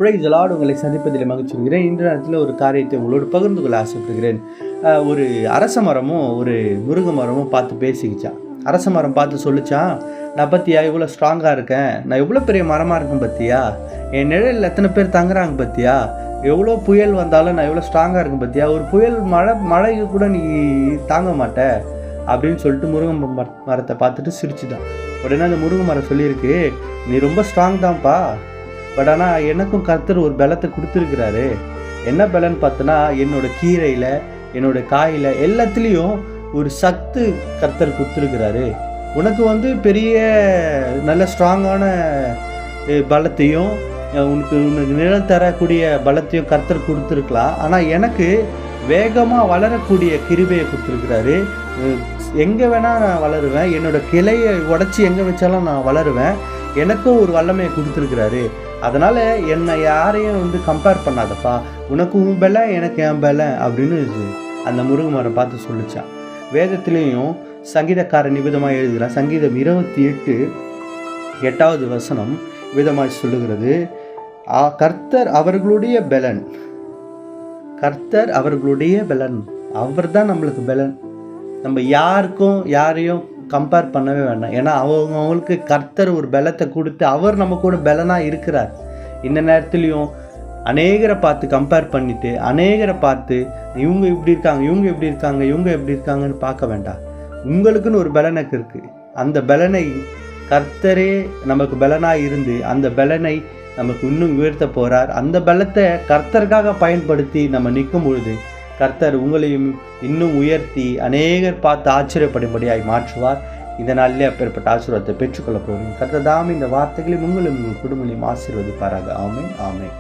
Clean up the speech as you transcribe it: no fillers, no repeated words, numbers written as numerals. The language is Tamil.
Praise the Lord. உங்களை சந்திப்பதில் மகிழ்ச்சி கொள்கிறேன். இன்று நேரத்தில் ஒரு காரியத்தை உங்களோடு பகிர்ந்து கொள்ள ஆசைப்படுகிறேன். ஒரு அரச மரமும் ஒரு முருங்கை மரமும் பார்த்து பேசிக்கிச்சான். அரச மரம் பார்த்து சொல்லிச்சான், நான் பற்றியா இவ்வளோ ஸ்ட்ராங்காக இருக்கேன், நான் எவ்வளோ பெரிய மரமாக இருக்கேன் பற்றியா, என் நிழலில் எத்தனை பேர் தங்குறாங்க பற்றியா, எவ்வளோ புயல் வந்தாலும் நான் எவ்வளோ ஸ்ட்ராங்காக இருக்கேன் பற்றியா, ஒரு புயல் மழைக்கு கூட நீ தாங்க மாட்ட அப்படின்னு சொல்லிட்டு முருங்கை மரத்தை பார்த்துட்டு சிரிச்சுதான். உடனே அந்த முருங்கை மரம் சொல்லியிருக்கு, நீ ரொம்ப ஸ்ட்ராங் தான்ப்பா, பட் ஆனால் எனக்கும் கர்த்தர் ஒரு பலத்தை கொடுத்துருக்கிறாரு. என்ன பலன்னு பார்த்தோன்னா, என்னோடய கீரையில் என்னோடய காயில் எல்லாத்துலேயும் ஒரு சத்து கர்த்தர் கொடுத்துருக்கிறாரு. உனக்கு பெரிய நல்ல ஸ்ட்ராங்கான பலத்தையும் உனக்கு நிழல் தரக்கூடிய பலத்தையும் கர்த்தர் கொடுத்துருக்கலாம். ஆனால் எனக்கு வேகமாக வளரக்கூடிய கிருபையை கொடுத்துருக்கிறாரு. எங்கே வேணால் நான் வளருவேன், என்னோடய கிளையை உடச்சி எங்கே வச்சாலும் நான் வளருவேன். எனக்கும் ஒரு வல்லமையை கொடுத்துருக்கிறாரு. அதனால் என்னை யாரையும் கம்பேர் பண்ணாதப்பா, உனக்கு உன் பலை எனக்கு என் பலை அப்படின்னு அந்த முருங்கை மரம் பார்த்து சொல்லிச்சான். வேதத்துலேயும் சங்கீதக்காரன் விதமாக எழுதுகிறான். சங்கீதம் 28:8 வசனம் விதமாக சொல்லுகிறது, கர்த்தர் அவர்களுடைய பலன், கர்த்தர் அவர்களுடைய பலன், அவர் தான் நம்மளுக்கு பலன். நம்ம யாரையும் கம்பேர் பண்ணவே வேண்டாம். ஏன்னா அவங்களுக்கு கர்த்தர் ஒரு பலத்தை கொடுத்து அவர் நம்ம கூட பலனாக இருக்கிறார். இந்த நேரத்துலையும் அநேகரை பார்த்து கம்பேர் பண்ணிவிட்டு, அநேகரை பார்த்து இவங்க இப்படி இருக்காங்க, இவங்க எப்படி இருக்காங்க, இவங்க எப்படி இருக்காங்கன்னு பார்க்க வேண்டாம். உங்களுக்குன்னு ஒரு பலனுக்கு இருக்குது. அந்த பலனை கர்த்தரே நமக்கு பலனாக இருந்து அந்த பலனை நமக்கு இன்னும் உயர்த்த போகிறார். அந்த பலத்தை கர்த்தருக்காக பயன்படுத்தி நம்ம நிற்கும் பொழுது கர்த்தர் உங்களையும் இன்னும் உயர்த்தி அநேகர் பார்த்து ஆச்சரியப்படும்படியாய் மாற்றுவார். இதனாலே அப்பேற்பட்ட ஆசீர்வாதத்தை பெற்றுக்கொள்ள போகிறேன். கர்த்தர் தாமே இந்த வார்த்தைகளையும் உங்களும் உங்கள் குடும்பங்களையும் ஆசீர்வதிப்பாராக. ஆமென், ஆமென்.